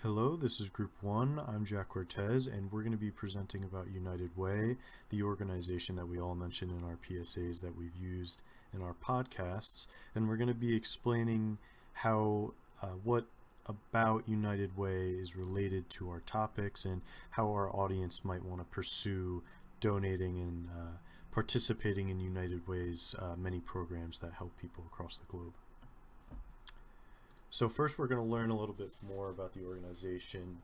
Hello, this is Group 1. I'm Jack Cortez, and we're going to be presenting about United Way, the organization that we all mention in our PSAs that we've used in our podcasts. And we're going to be explaining what about United Way is related to our topics and how our audience might want to pursue donating and participating in United Way's many programs that help people across the globe. So first we're going to learn a little bit more about the organization.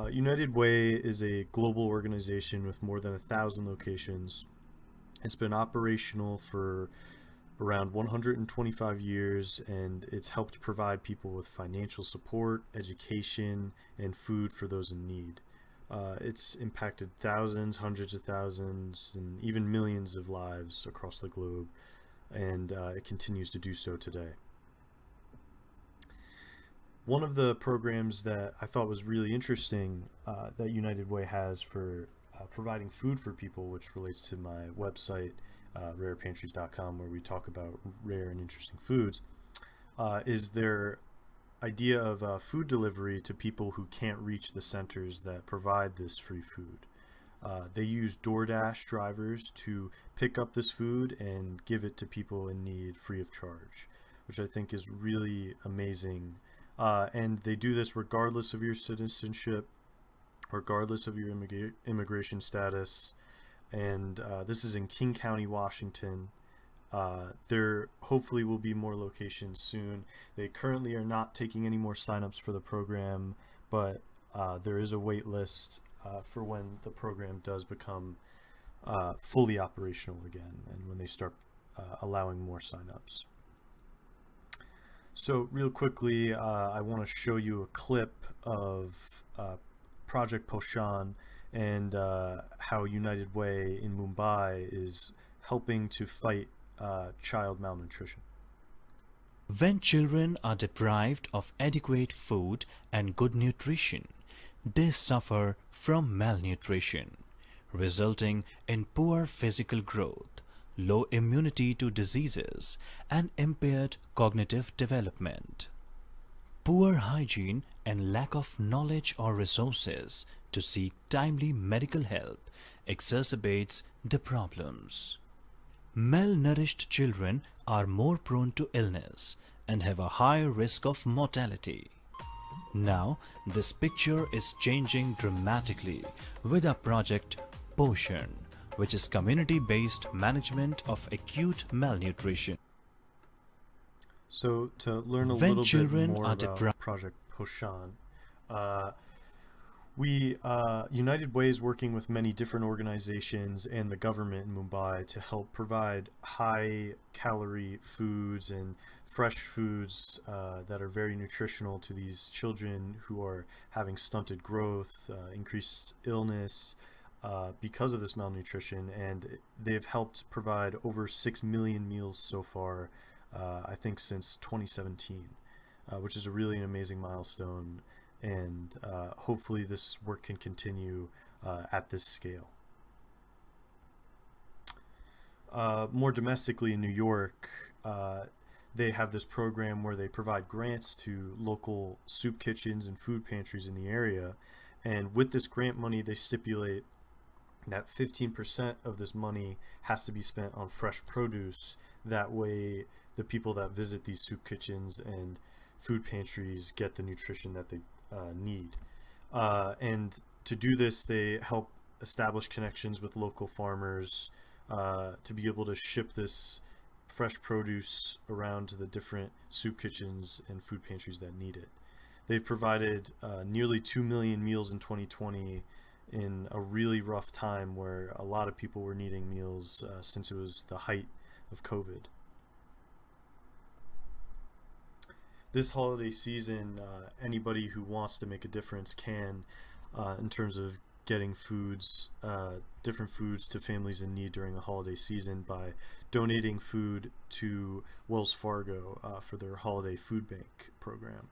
United Way is a global organization with more than 1,000 locations. It's been operational for around 125 years, and it's helped provide people with financial support, education, and food for those in need. It's impacted thousands, hundreds of thousands, and even millions of lives across the globe, and it continues to do so today. One of the programs that I thought was really interesting that United Way has for providing food for people, which relates to my website, rarepantries.com, where we talk about rare and interesting foods, is their idea of food delivery to people who can't reach the centers that provide this free food. They use DoorDash drivers to pick up this food and give it to people in need free of charge, which I think is really amazing. And they do this regardless of your citizenship, regardless of your immigration status. And this is in King County, Washington. There hopefully will be more locations soon. They currently are not taking any more signups for the program, but there is a wait list for when the program does become fully operational again and when they start allowing more signups. So real quickly, I want to show you a clip of Project Poshan and how United Way in Mumbai is helping to fight child malnutrition. When children are deprived of adequate food and good nutrition, they suffer from malnutrition, resulting in poor physical growth, low immunity to diseases, and impaired cognitive development. Poor hygiene and lack of knowledge or resources to seek timely medical help exacerbates the problems. Malnourished children are more prone to illness and have a higher risk of mortality. Now, this picture is changing dramatically with our project Poshan, which is community-based management of acute malnutrition. So to learn a little bit more about Project Poshan, United Way is working with many different organizations and the government in Mumbai to help provide high-calorie foods and fresh foods that are very nutritional to these children who are having stunted growth, increased illness, because of this malnutrition, and they've helped provide over 6 million meals so far, I think since 2017, which is a really amazing milestone, and hopefully this work can continue at this scale. More domestically in New York, they have this program where they provide grants to local soup kitchens and food pantries in the area, and with this grant money they stipulate that 15% of this money has to be spent on fresh produce. That way the people that visit these soup kitchens and food pantries get the nutrition that they need. And to do this, they help establish connections with local farmers to be able to ship this fresh produce around to the different soup kitchens and food pantries that need it. They've provided nearly 2 million meals in 2020 in a really rough time where a lot of people were needing meals since it was the height of COVID. This holiday season, anybody who wants to make a difference can, in terms of getting foods, different foods to families in need during the holiday season by donating food to Wells Fargo for their holiday food bank program.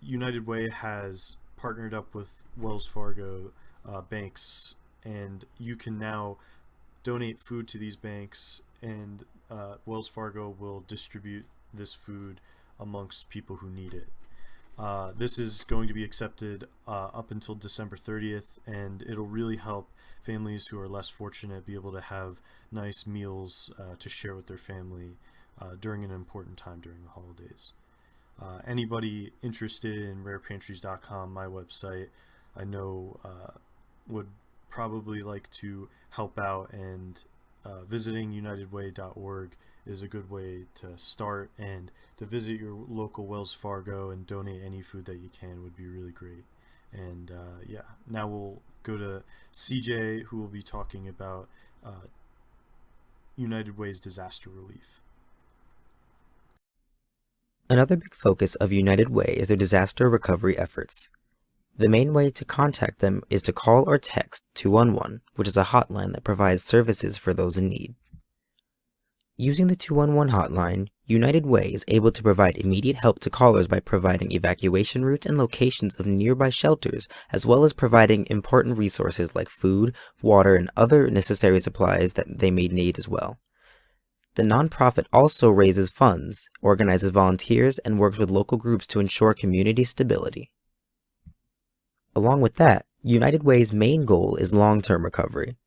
United Way has partnered up with Wells Fargo banks, and you can now donate food to these banks, and Wells Fargo will distribute this food amongst people who need it. This is going to be accepted up until December 30th, and it'll really help families who are less fortunate be able to have nice meals to share with their family during an important time during the holidays. Anybody interested in rarepantries.com, my website, I know would probably like to help out, and visiting unitedway.org is a good way to start, and to visit your local Wells Fargo and donate any food that you can would be really great. And yeah, now we'll go to CJ, who will be talking about United Way's disaster relief. Another big focus of United Way is their disaster recovery efforts. The main way to contact them is to call or text 211, which is a hotline that provides services for those in need. Using the 211 hotline, United Way is able to provide immediate help to callers by providing evacuation routes and locations of nearby shelters, as well as providing important resources like food, water, and other necessary supplies that they may need as well. The nonprofit also raises funds, organizes volunteers, and works with local groups to ensure community stability. Along with that, United Way's main goal is long-term recovery.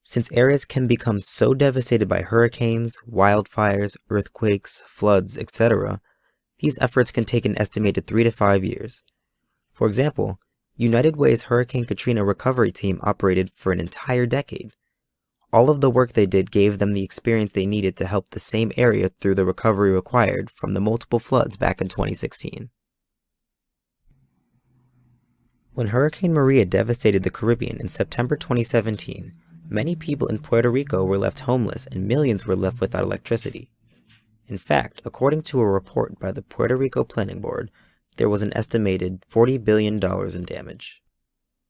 Since areas can become so devastated by hurricanes, wildfires, earthquakes, floods, etc., these efforts can take an estimated 3 to 5 years. For example, United Way's Hurricane Katrina recovery team operated for an entire decade. All of the work they did gave them the experience they needed to help the same area through the recovery required from the multiple floods back in 2016. When Hurricane Maria devastated the Caribbean in September 2017, many people in Puerto Rico were left homeless and millions were left without electricity. In fact, according to a report by the Puerto Rico Planning Board, there was an estimated $40 billion in damage.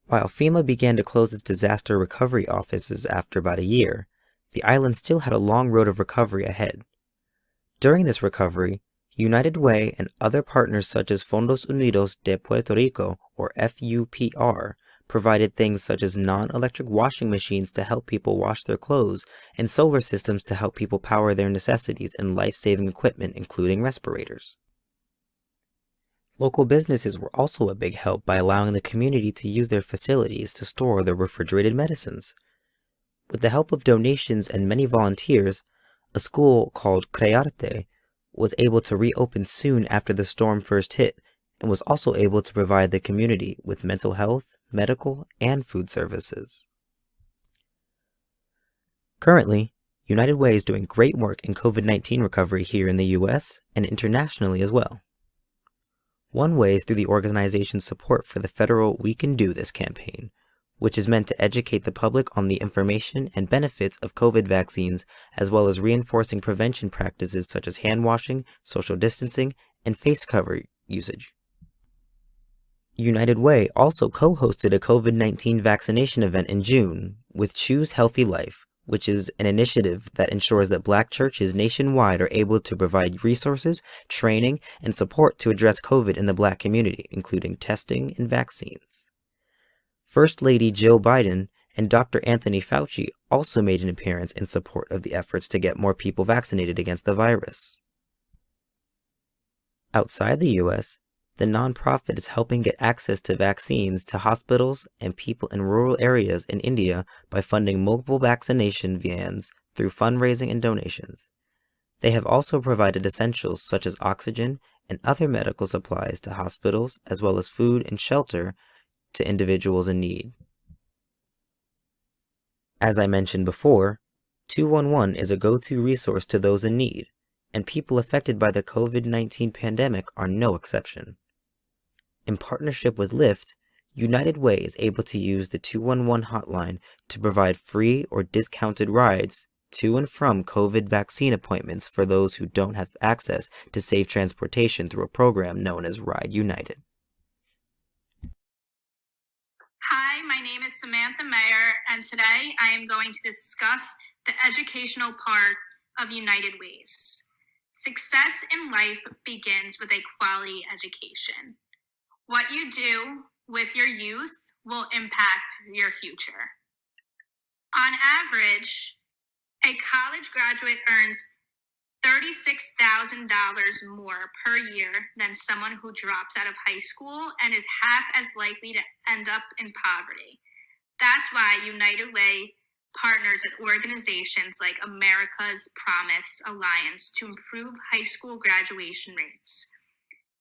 While FEMA began to close its disaster recovery offices after about a year, the island still had a long road of recovery ahead. During this recovery, United Way and other partners such as Fondos Unidos de Puerto Rico, or FUPR, provided things such as non-electric washing machines to help people wash their clothes, and solar systems to help people power their necessities and life-saving equipment, including respirators. Local businesses were also a big help by allowing the community to use their facilities to store their refrigerated medicines. With the help of donations and many volunteers, a school called Crearte was able to reopen soon after the storm first hit, and was also able to provide the community with mental health, medical, and food services. Currently, United Way is doing great work in COVID-19 recovery here in the U.S. and internationally as well. One way is through the organization's support for the federal We Can Do This campaign, which is meant to educate the public on the information and benefits of COVID vaccines, as well as reinforcing prevention practices such as hand washing, social distancing, and face cover usage. United Way also co-hosted a COVID-19 vaccination event in June with Choose Healthy Life, which is an initiative that ensures that Black churches nationwide are able to provide resources, training, and support to address COVID in the Black community, including testing and vaccines. First Lady Jill Biden and Dr. Anthony Fauci also made an appearance in support of the efforts to get more people vaccinated against the virus. Outside the U.S., the nonprofit is helping get access to vaccines to hospitals and people in rural areas in India by funding mobile vaccination vans through fundraising and donations. They have also provided essentials such as oxygen and other medical supplies to hospitals, as well as food and shelter to individuals in need. As I mentioned before, 211 is a go-to resource to those in need, and people affected by the COVID-19 pandemic are no exception. In partnership with Lyft, United Way is able to use the 211 hotline to provide free or discounted rides to and from COVID vaccine appointments for those who don't have access to safe transportation through a program known as Ride United. Hi, my name is Samantha Mayer, and today I am going to discuss the educational part of United Ways. Success in life begins with a quality education. What you do with your youth will impact your future. On average, a college graduate earns $36,000 more per year than someone who drops out of high school and is half as likely to end up in poverty. That's why United Way partners with organizations like America's Promise Alliance to improve high school graduation rates.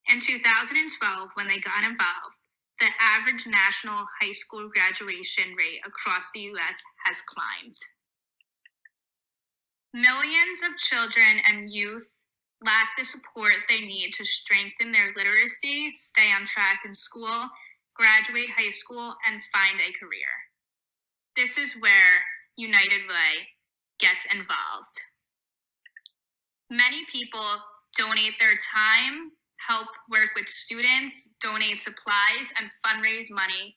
In 2012, when they got involved, the average national high school graduation rate across the U.S. has climbed. Millions of children and youth lack the support they need to strengthen their literacy, stay on track in school, graduate high school, and find a career. This is where United Way gets involved. Many people donate their time, help work with students, donate supplies, and fundraise money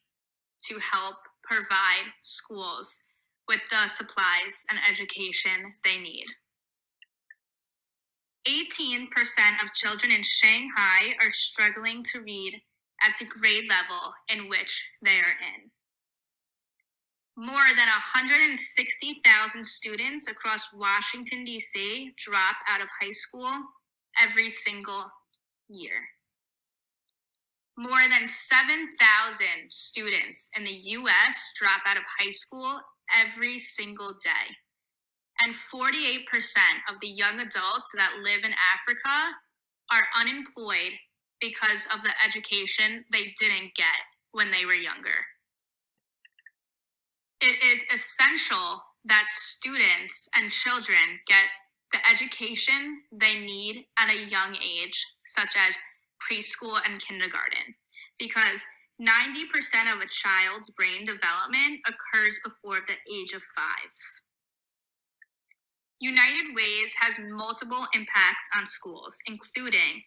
to help provide schools with the supplies and education they need. 18% of children in Shanghai are struggling to read at the grade level in which they are in. More than 160,000 students across Washington, D.C. drop out of high school every single year. More than 7,000 students in the U.S. drop out of high school every single day. And 48% of the young adults that live in Africa are unemployed because of the education they didn't get when they were younger. It is essential that students and children get the education they need at a young age, such as preschool and kindergarten, because 90% of a child's brain development occurs before the age of 5. United Ways has multiple impacts on schools, including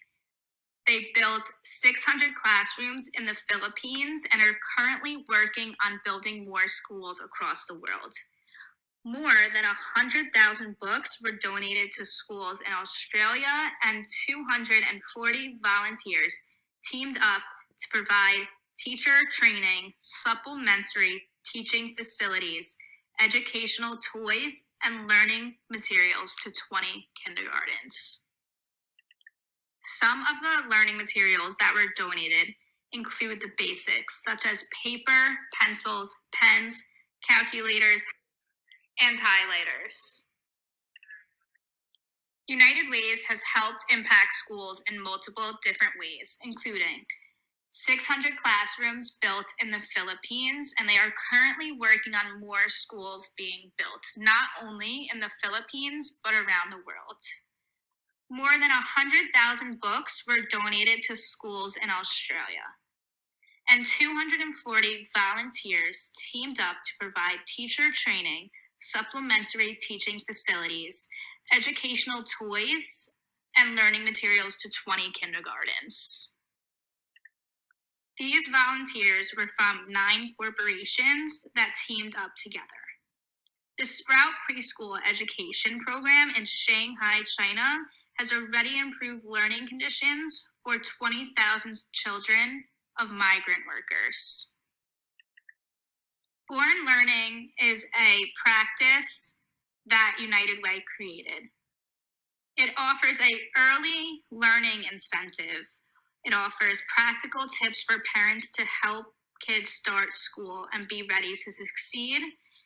they built 600 classrooms in the Philippines and are currently working on building more schools across the world. More than 100,000 books were donated to schools in Australia, and 240 volunteers teamed up to provide teacher training, supplementary teaching facilities, educational toys, and learning materials to 20 kindergartens. Some of the learning materials that were donated include the basics, such as paper, pencils, pens, calculators, and highlighters. United Ways has helped impact schools in multiple different ways, including 600 classrooms built in the Philippines, and they are currently working on more schools being built, not only in the Philippines, but around the world. More than 100,000 books were donated to schools in Australia, and 240 volunteers teamed up to provide teacher training, supplementary teaching facilities, educational toys, and learning materials to 20 kindergartens. These volunteers were from 9 corporations that teamed up together. The Sprout Preschool Education Program in Shanghai, China, has already improved learning conditions for 20,000 children of migrant workers. Born Learning is a practice that United Way created. It offers an early learning incentive. It offers practical tips for parents to help kids start school and be ready to succeed.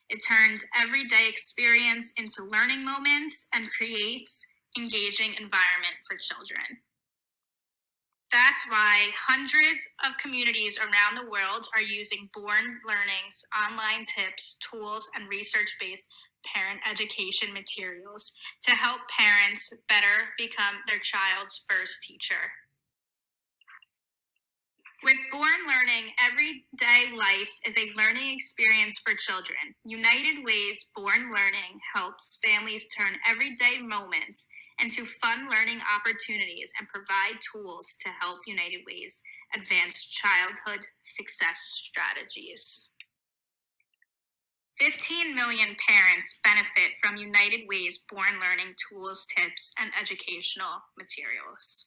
It turns everyday experience into learning moments and creates engaging environment for children. That's why hundreds of communities around the world are using Born Learning's online tips, tools, and research-based parent education materials to help parents better become their child's first teacher. With Born Learning, everyday life is a learning experience for children. United Way's Born Learning helps families turn everyday moments into fun learning opportunities and provide tools to help United Way's advance childhood success strategies. 15 million parents benefit from United Way's Born Learning tools, tips, and educational materials.